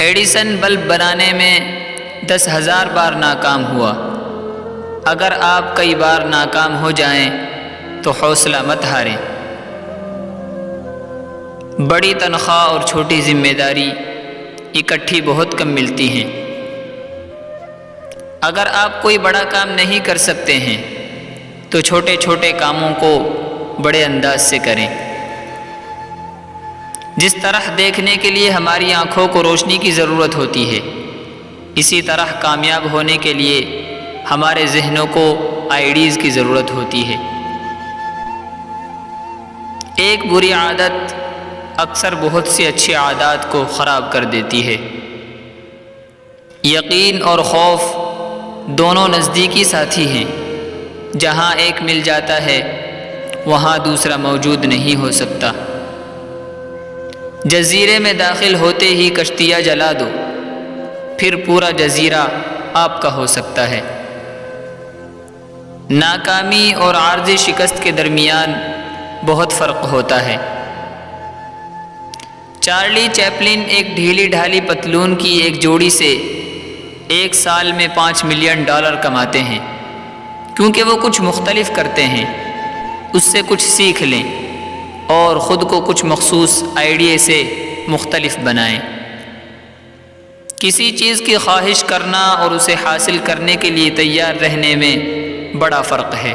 Edison bulb بنانے میں 10,000 بار ناکام ہوا۔ اگر آپ کئی بار ناکام ہو جائیں تو حوصلہ مت ہاریں۔ بڑی تنخواہ اور چھوٹی ذمہ داری اکٹھی بہت کم ملتی ہیں۔ اگر آپ کوئی بڑا کام نہیں کر سکتے ہیں تو چھوٹے چھوٹے کاموں کو بڑے انداز سے کریں۔ جس طرح دیکھنے کے لیے ہماری آنکھوں کو روشنی کی ضرورت ہوتی ہے، اسی طرح کامیاب ہونے کے لیے ہمارے ذہنوں کو آئیڈیز کی ضرورت ہوتی ہے۔ ایک بری عادت اکثر بہت سی اچھی عادات کو خراب کر دیتی ہے۔ یقین اور خوف دونوں نزدیکی ساتھی ہیں۔ جہاں ایک مل جاتا ہے وہاں دوسرا موجود نہیں ہو سکتا۔ جزیرے میں داخل ہوتے ہی کشتیاں جلا دو، پھر پورا جزیرہ آپ کا ہو سکتا ہے۔ ناکامی اور عارضی شکست کے درمیان بہت فرق ہوتا ہے۔ چارلی چیپلن ایک ڈھیلی ڈھالی پتلون کی ایک جوڑی سے 1 سال میں $5 ملین کماتے ہیں۔ کیونکہ وہ کچھ مختلف کرتے ہیں، اس سے کچھ سیکھ لیں اور خود کو کچھ مخصوص آئیڈیا سے مختلف بنائیں۔ کسی چیز کی خواہش کرنا اور اسے حاصل کرنے کے لیے تیار رہنے میں بڑا فرق ہے۔